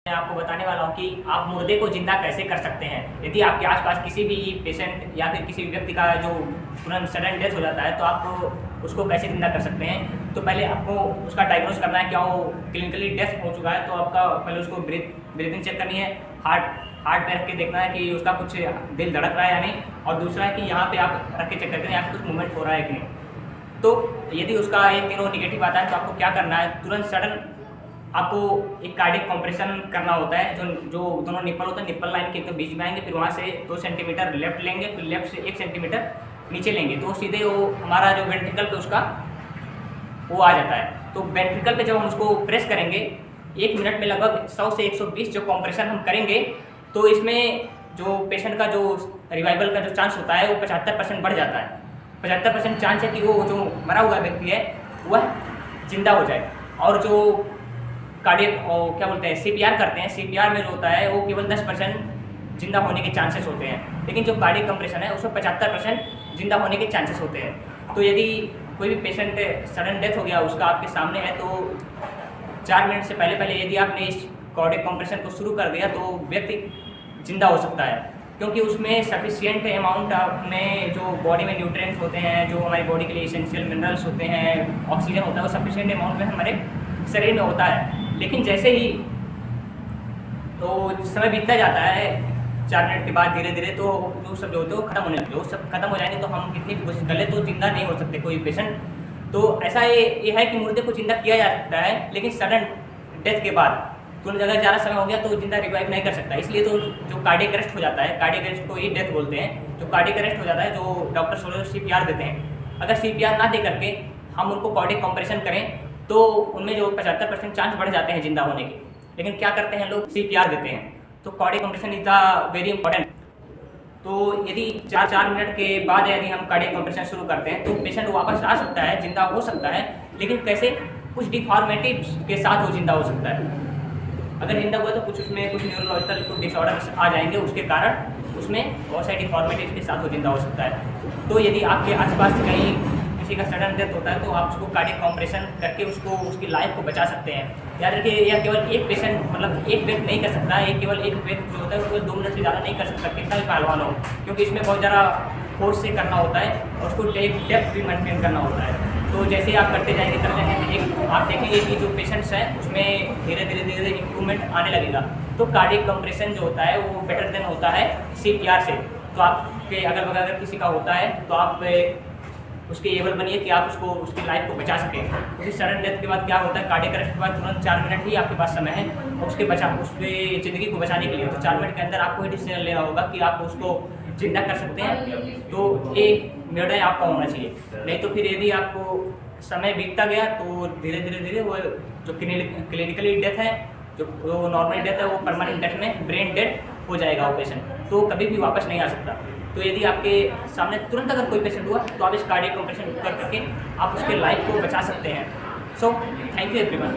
मैं आपको बताने वाला हूँ कि आप मुर्दे को जिंदा कैसे कर सकते हैं। यदि आपके आसपास किसी भी पेशेंट या फिर किसी भी व्यक्ति का जो तुरंत सडन डेथ हो जाता है तो आप उसको कैसे जिंदा कर सकते हैं। तो पहले आपको उसका डायग्नोस करना है, क्या वो क्लिनिकली डेथ हो चुका है। तो आपका पहले उसको ब्रीथिंग चेक करनी है, हार्ट पे रख के देखना है कि उसका कुछ दिल धड़क रहा है या नहीं, और दूसरा है कि यहाँ पे आप रख के चेक करते हैं यहाँ पे कुछ मूवमेंट हो रहा है कि नहीं। तो यदि उसका एक तीनों निगेटिव आता है तो आपको क्या करना है, तुरंत सडन आपको एक कार्डियक कंप्रेशन करना होता है। जो दोनों निप्पल होते हैं, निप्पल लाइन के एकदम बीच में आएंगे, फिर वहाँ से 2 सेंटीमीटर लेफ्ट लेंगे, फिर लेफ्ट से 1 सेंटीमीटर नीचे लेंगे, तो सीधे वो हमारा जो वेंट्रिकल पे उसका वो आ जाता है। तो वेंट्रिकल पे जब हम उसको प्रेस करेंगे 1 मिनट में लगभग 100 से 120 जो कंप्रेशन हम करेंगे, तो इसमें जो पेशेंट का जो रिवाइवल का जो चांस होता है वो 75% बढ़ जाता है। 75% चांस है कि वो जो मरा हुआ व्यक्ति है वह जिंदा हो जाए। और जो कार्डियक क्या बोलते हैं सीपीआर करते हैं, सीपीआर में जो होता है वो केवल 10% जिंदा होने के चांसेस होते हैं, लेकिन जो कार्डियक कंप्रेशन है उसमें 75% जिंदा होने के चांसेस होते हैं। तो यदि कोई भी पेशेंट सडन डेथ हो गया उसका आपके सामने है, तो 4 मिनट से पहले यदि आपने इस कार्डियक कंप्रेशन को शुरू कर दिया तो व्यक्ति जिंदा हो सकता है, क्योंकि उसमें सफिशिएंट अमाउंट में जो बॉडी में न्यूट्रिएंट्स होते हैं, जो हमारी बॉडी के लिए एसेंशियल मिनरल्स होते हैं, ऑक्सीजन होता है, वो सफिशिएंट अमाउंट में हमारे शरीर में होता है। लेकिन जैसे ही तो समय बीतता जाता है 4 मिनट के बाद धीरे धीरे तो जो सब जो होते हैं वो खत्म होने लगते हैं। वो सब खत्म हो जाएंगे तो हम कितनी भी कोशिश कर ले तो जिंदा नहीं हो सकते कोई पेशेंट। तो ऐसा ये है कि मुर्दे को जिंदा किया जा सकता है, लेकिन सडन डेथ के बाद तुरंत अगर ज़्यादा समय हो गया तो जिंदा रिवाइव नहीं कर सकता। इसलिए तो जो कार्डियक अरेस्ट हो जाता है, कार्डियक अरेस्ट को ही डेथ बोलते हैं। जो कार्डियक अरेस्ट हो जाता है, जो डॉक्टर सोलो सीपीआर देते हैं, अगर सीपीआर ना दे करके हम उनको कार्डियक कंप्रेशन करें तो उनमें जो 75% चांस बढ़ जाते हैं जिंदा होने के। लेकिन क्या करते हैं लोग, सीपीआर देते हैं। तो cardiac compression is the very important. तो यदि 4 मिनट के बाद यदि हम कार्डियक कंप्रेशन शुरू करते हैं तो पेशेंट वापस आ सकता है, जिंदा हो सकता है, लेकिन कैसे, कुछ डिफॉर्मेटिव्स के साथ वो जिंदा हो सकता है। अगर जिंदा हुआ तो कुछ उसमें कुछ न्यूरोलॉजिकल कुछ डिसऑर्डर्स आ जाएंगे, उसके कारण उसमें बहुत सारी डिफॉर्मेटिव्स के साथ वो जिंदा हो सकता है। तो यदि आपके आसपास कहीं किसी का सडन डेथ होता है तो आप उसको कार्डियक कंप्रेशन करके उसको उसकी लाइफ को बचा सकते हैं। याद रखिए, यह केवल एक पेशेंट मतलब एक व्यक्ति नहीं कर सकता है, ये केवल एक व्यक्ति जो होता है वो 2 मिनट से ज़्यादा नहीं कर सकता, कितना भी पहलवान हो, क्योंकि इसमें बहुत ज़्यादा फोर्स से करना होता है और उसको डेप्थ भी मेंटेन करना होता है। तो जैसे आप करते जाएंगे एक आप देखेंगे कि जो पेशेंट्स हैं उसमें धीरे धीरे इम्प्रूवमेंट आने लगेगा। तो कार्डियक कंप्रेशन जो होता है वो बेटर देन होता है सीपीआर से। तो आपके अगल बगल अगर किसी का होता है तो आप उसके एबल बनिए कि आप उसको उसकी लाइफ को बचा सकें। क्योंकि सडन डेथ के बाद क्या होता है, कार्डियक अरेस्ट के बाद तुरंत 4 मिनट ही आपके पास समय है और उसके ज़िंदगी को बचाने के लिए। तो 4 मिनट के अंदर आपको ये डिसीजन लेना होगा कि आप उसको जिंदा कर सकते हैं। तो ये निर्णय आपका होना चाहिए। नहीं तो फिर यदि आपको समय बीतता गया तो धीरे धीरे वो जो क्लिनिकली डेथ है, जो नॉर्मल डेथ है, वो परमानेंट डेथ में ब्रेन डेड हो जाएगा वो पेशेंट, तो कभी भी वापस नहीं आ सकता। तो यदि आपके सामने तुरंत अगर कोई पेशेंट हुआ तो आप इस कार्डियक कंप्रेशन करके आप उसके लाइफ को बचा सकते हैं। So thank you everyone.